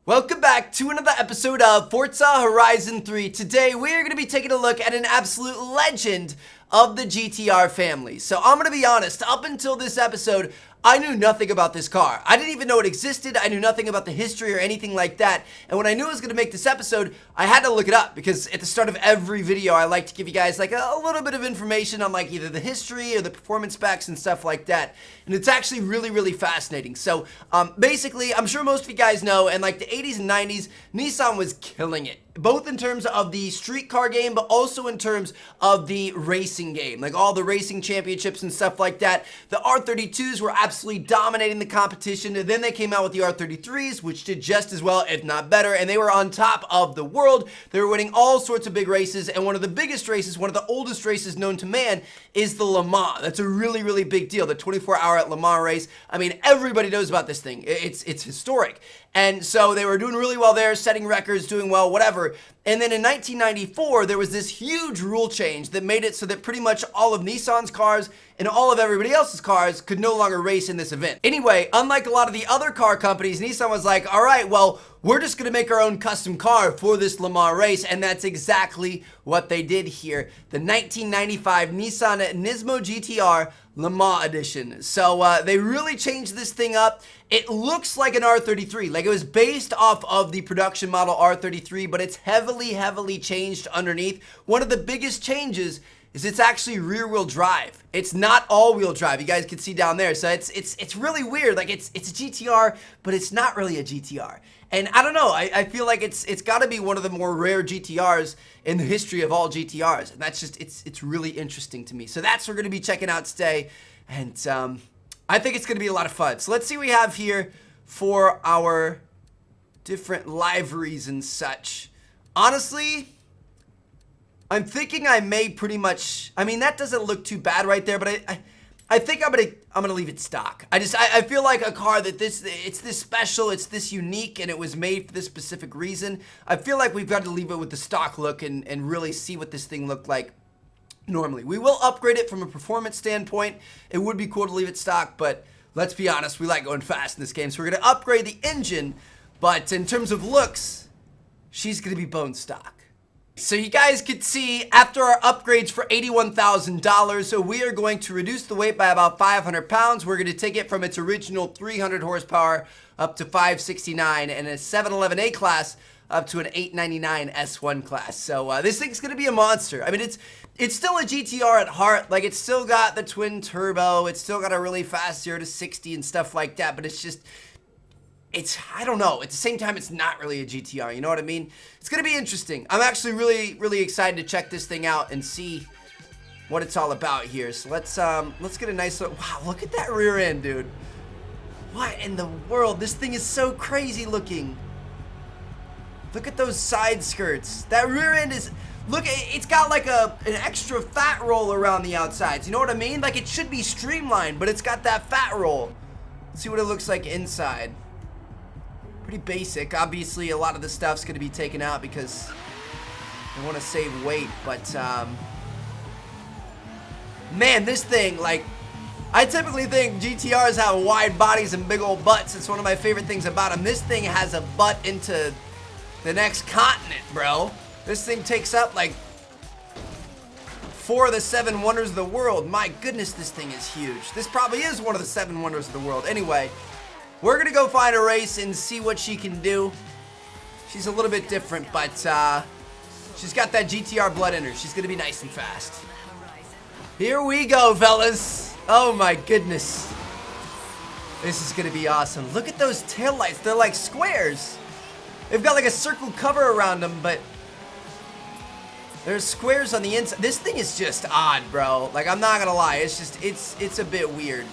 Welcome back to another episode of Forza Horizon 3. Today we are going to be taking a look at an absolute legend of the GTR family. So I'm going to be honest, up until this episode, I knew nothing about this car. I didn't even know it existed. I knew nothing about the history or anything like that. And when I knew I was going to make this episode, I had to look it up because at the start of every video, I like to give you guys like a little bit of information on like either the history or the performance specs and stuff like that. And it's actually really, really fascinating. So basically, I'm sure most of you guys know, in like the 80s and 90s, Nissan was killing it. Both in terms of the street car game, but also in terms of the racing game. Like all the racing championships and stuff like that. The R32s were absolutely dominating the competition. And then they came out with the R33s, which did just as well, if not better. And they were on top of the world. They were winning all sorts of big races. And one of the biggest races, one of the oldest races known to man, is the Le Mans. That's a really, really big deal. The 24-hour Le Mans race. I mean, everybody knows about this thing. It's historic. And so they were doing really well there, setting records, doing well, whatever. And then in 1994, there was this huge rule change that made it so that pretty much all of Nissan's cars and all of everybody else's cars could no longer race in this event. Anyway, unlike a lot of the other car companies, Nissan was like, all right, well, we're just going to make our own custom car for this Le Mans race. And that's exactly what they did here. The 1995 Nissan Nismo GTR Le Mans edition. So they really changed this thing up. It looks like an R33, like it was based off of the production model R33, but it's heavily changed underneath. One of the biggest changes is it's actually rear-wheel drive. It's not all-wheel drive. You guys can see down there. So it's really weird. Like it's a GTR, but it's not really a GTR. And I don't know. I feel like it's got to be one of the more rare GTRs in the history of all GTRs. And that's just it's really interesting to me. So that's what we're going to be checking out today. And I think it's going to be a lot of fun. So let's see what we have here for our different liveries and such. Honestly, I'm thinking I may pretty much, I mean, that doesn't look too bad right there, but I think I'm gonna leave it stock. I feel like a car that it's this special, it's this unique, and it was made for this specific reason. I feel like we've got to leave it with the stock look and really see what this thing looked like normally. We will upgrade it from a performance standpoint. It would be cool to leave it stock, but let's be honest, we like going fast in this game, so we're gonna upgrade the engine, but in terms of looks, she's gonna be bone stock. So you guys could see after our upgrades for $81,000, so we are going to reduce the weight by about 500 pounds. We're going to take it from its original 300 horsepower up to 569 and a 711 A-class up to an 899 S1 class. So this thing's going to be a monster. I mean, it's still a GTR at heart. Like, it's still got the twin turbo. It's still got a really fast 0 to 60 and stuff like that, but it's just... I don't know. At the same time, it's not really a GTR. You know what I mean? It's going to be interesting. I'm actually really excited to check this thing out and see what it's all about here. So let's get a nice look. Wow, look at that rear end, dude. What in the world? This thing is so crazy looking. Look at those side skirts. That rear end is... Look, it's got like an extra fat roll around the outsides. You know what I mean? Like, it should be streamlined, but it's got that fat roll. Let's see what it looks like inside. Pretty basic. Obviously, a lot of the stuff's going to be taken out because they want to save weight. But, man, this thing, like, I typically think GTRs have wide bodies and big old butts. It's one of my favorite things about them. This thing has a butt into the next continent, bro. This thing takes up, like, 4 of the 7 wonders of the world. My goodness, this thing is huge. This probably is one of the 7 wonders of the world. Anyway... We're going to go find a race and see what she can do. She's a little bit different, but she's got that GTR blood in her. She's going to be nice and fast. Here we go, fellas. Oh, my goodness. This is going to be awesome. Look at those taillights. They're like squares. They've got like a circle cover around them, but there's squares on the inside. This thing is just odd, bro. Like, I'm not going to lie. It's just, it's a bit weird.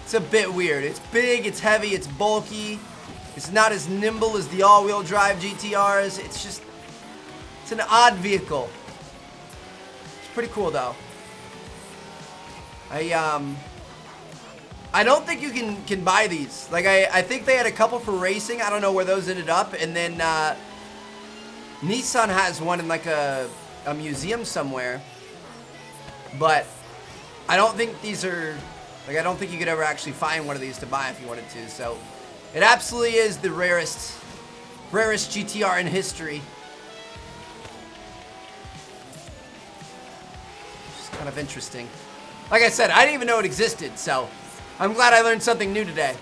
It's a bit weird. It's big, it's heavy, it's bulky. It's not as nimble as the all-wheel drive GTRs. It's just, it's an odd vehicle. It's pretty cool though. I don't think you can buy these. Like I think they had a couple for racing. I don't know where those ended up. And then Nissan has one in like a museum somewhere. But I don't think these are... Like, I don't think you could ever actually find one of these to buy if you wanted to. So, It absolutely is the rarest GTR in history. It's kind of interesting. Like I said, I didn't even know it existed, so I'm glad I learned something new today.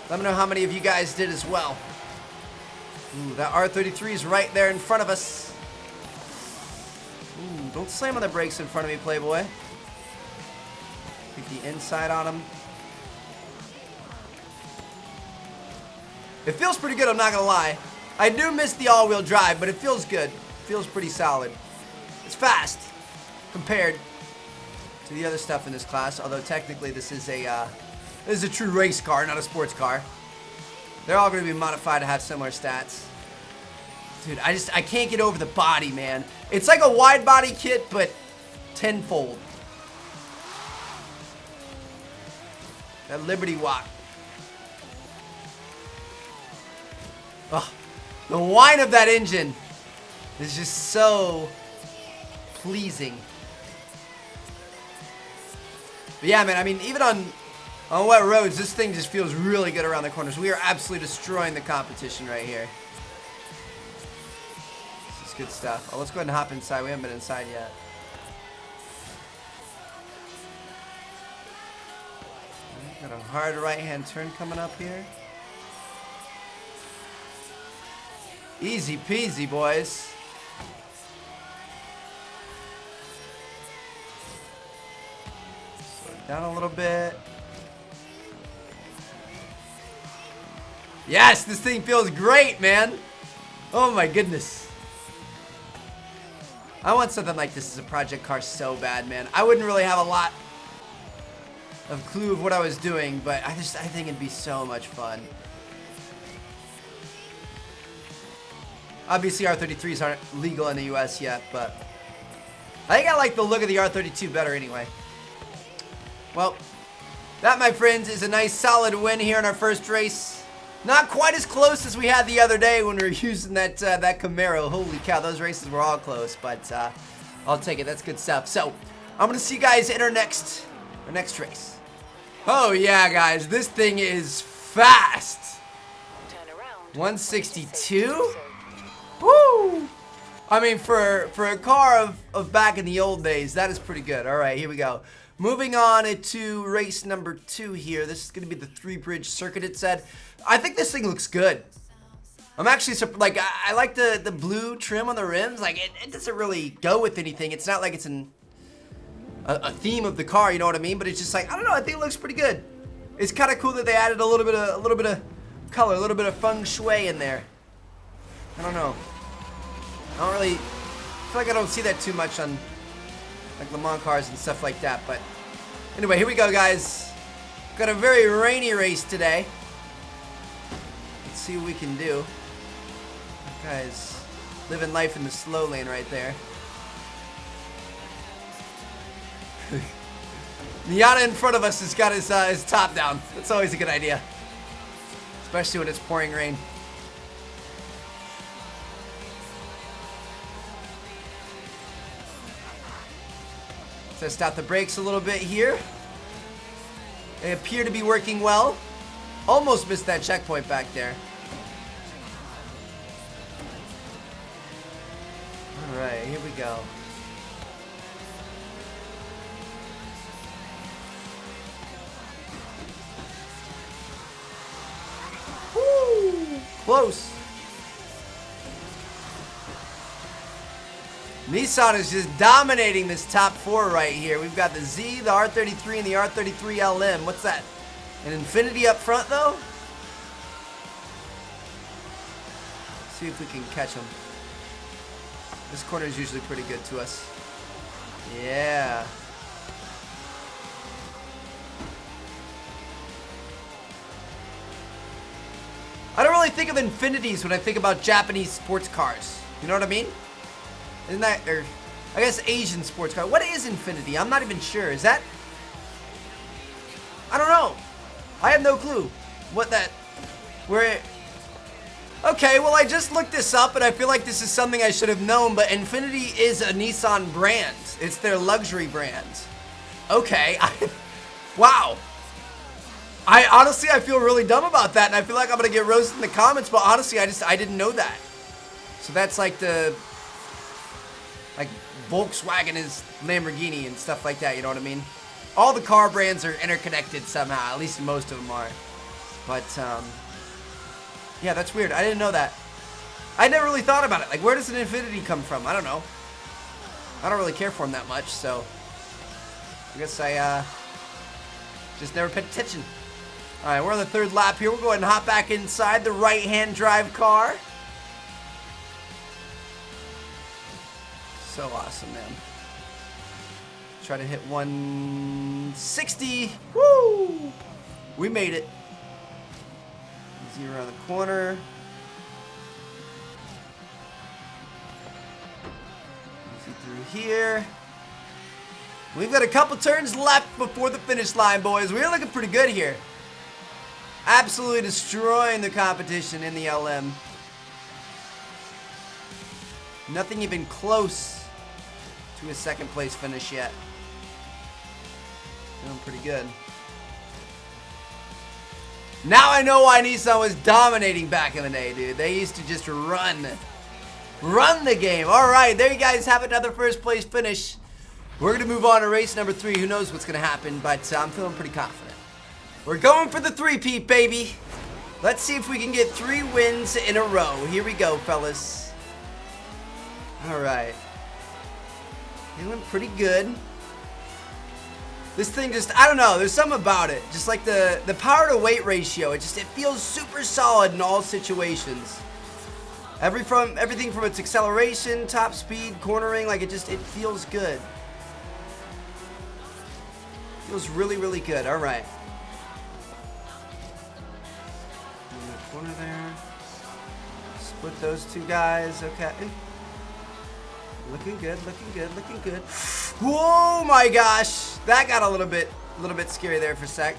Let me know how many of you guys did as well. Ooh, that R33 is right there in front of us. Ooh, don't slam on the brakes in front of me, Playboy. Get the inside on him. It feels pretty good, I'm not gonna lie. I do miss the all-wheel drive, but it feels good. It feels pretty solid. It's fast compared to the other stuff in this class, although technically this is a true race car, not a sports car. They're all gonna be modified to have similar stats. Dude, I can't get over the body, man. It's like a wide body kit, but tenfold. That Liberty Walk. Oh, the whine of that engine is just so pleasing. But yeah, man, I mean, even on wet roads, this thing just feels really good around the corners. We are absolutely destroying the competition right here. This is good stuff. Oh, let's go ahead and hop inside. We haven't been inside yet. Got a hard right-hand turn coming up here. Easy peasy, boys. Slow it down a little bit. Yes, this thing feels great, man. Oh my goodness. I want something like this as a project car so bad, man. I wouldn't really have a lot of clue of what I was doing, but I think it'd be so much fun. Obviously, R33s aren't legal in the US yet, but I think I like the look of the R32 better anyway. Well, that, my friends, is a nice solid win here in our first race. Not quite as close as we had the other day when we were using that Camaro. Holy cow, those races were all close, but I'll take it. That's good stuff. So, I'm going to see you guys in our next race. Oh, yeah, guys, this thing is fast. 162? Woo! I mean, for a car of back in the old days, that is pretty good. All right, here we go. Moving on to race number 2 here. This is going to be the Threebridge circuit, it said. I think this thing looks good. I'm actually, like, I like the blue trim on the rims. Like, it doesn't really go with anything. It's not like it's a theme of the car, you know what I mean? But it's just like, I don't know, I think it looks pretty good. It's kind of cool that they added a little bit of color, a little bit of feng shui in there. I don't know. I feel like I don't see that too much on like Le Mans cars and stuff like that. But anyway, here we go, guys. Got a very rainy race today. Let's see what we can do. Guys, living life in the slow lane right there. Miata in front of us has got his top down. That's always a good idea, especially when it's pouring rain. Test out the brakes a little bit here. They appear to be working well. Almost missed that checkpoint back there. All right, here we go. Woo! Close. Nissan is just dominating this top 4 right here. We've got the Z, the R33, and the R33 LM. What's that? An Infinity up front, though? Let's see if we can catch them. This corner is usually pretty good to us. Yeah. I don't really think of Infinities when I think about Japanese sports cars. You know what I mean? Isn't that, or I guess Asian sports car. What is Infinity? I'm not even sure. Is that? I don't know. I have no clue what that, where it, okay, well, I just looked this up and I feel like this is something I should have known, but Infinity is a Nissan brand. It's their luxury brand. Okay. Wow. I feel really dumb about that, and I feel like I'm gonna get roasted in the comments, but honestly, I didn't know that. So that's like like Volkswagen is Lamborghini and stuff like that, you know what I mean? All the car brands are interconnected somehow, at least most of them are. But, yeah, that's weird. I didn't know that. I never really thought about it. Like, where does an Infinity come from? I don't know. I don't really care for them that much, so I guess I just never paid attention. All right, we're on the third lap here. We'll go ahead and hop back inside the right-hand drive car. So awesome, man. Try to hit 160. Woo! We made it. Easy around the corner. Easy through here. We've got a couple turns left before the finish line, boys. We're looking pretty good here. Absolutely destroying the competition in the LM. Nothing even close to a second place finish yet. Doing pretty good. Now I know why Nissan was dominating back in the day, dude. They used to just run the game. All right, there you guys have another first place finish. We're gonna move on to race number 3. Who knows what's gonna happen, but I'm feeling pretty confident. We're going for the three-peat, baby. Let's see if we can get 3 wins in a row. Here we go, fellas. All right. Feeling pretty good. This thing just, I don't know, there's something about it. Just like the power to weight ratio, it feels super solid in all situations. Everything from its acceleration, top speed, cornering, like it feels good. Feels really, really good. All right. In the corner there. Split those 2 guys. Okay. Looking good, looking good, looking good. Whoa, my gosh. That got a little bit scary there for a sec.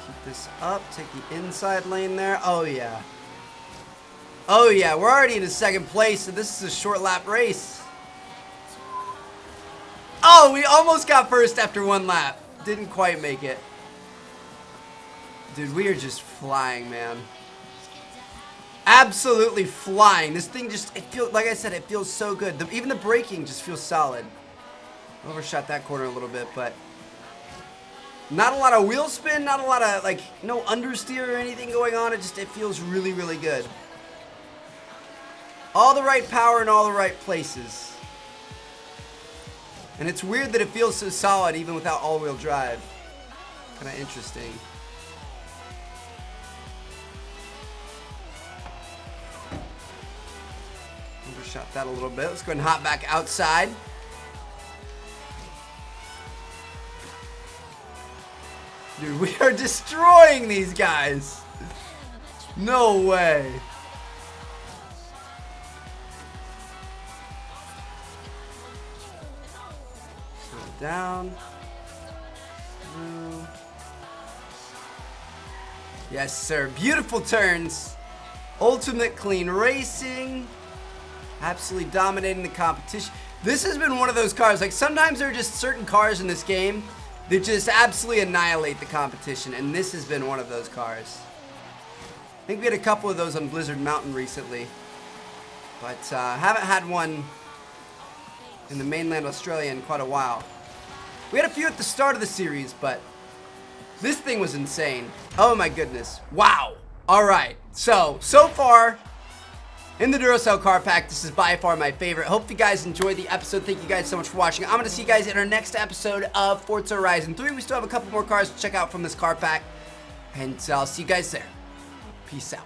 Keep this up. Take the inside lane there. Oh, yeah. Oh, yeah. We're already in the second place, so this is a short lap race. Oh, we almost got first after 1 lap. Didn't quite make it. Dude, we are just flying, man. Absolutely flying. This thing just, it feels, like I said, it feels so good. Even the braking just feels solid. Overshot that corner a little bit, but not a lot of wheel spin, not a lot of, like, no understeer or anything going on. It feels really, really good. All the right power in all the right places. And it's weird that it feels so solid even without all-wheel drive. Kind of interesting. Overshot that a little bit. Let's go ahead and hop back outside. Dude, we are destroying these guys. No way. Slow down. Through. Yes, sir. Beautiful turns. Ultimate clean racing. Absolutely dominating the competition. This has been one of those cars. Like, sometimes there are just certain cars in this game that just absolutely annihilate the competition, and this has been one of those cars. I think we had a couple of those on Blizzard Mountain recently, but haven't had one in the mainland Australia in quite a while. We had a few at the start of the series, but this thing was insane. Oh my goodness. Wow. All right. So far in the Duracell car pack, this is by far my favorite. Hope you guys enjoyed the episode. Thank you guys so much for watching. I'm going to see you guys in our next episode of Forza Horizon 3. We still have a couple more cars to check out from this car pack, and I'll see you guys there. Peace out.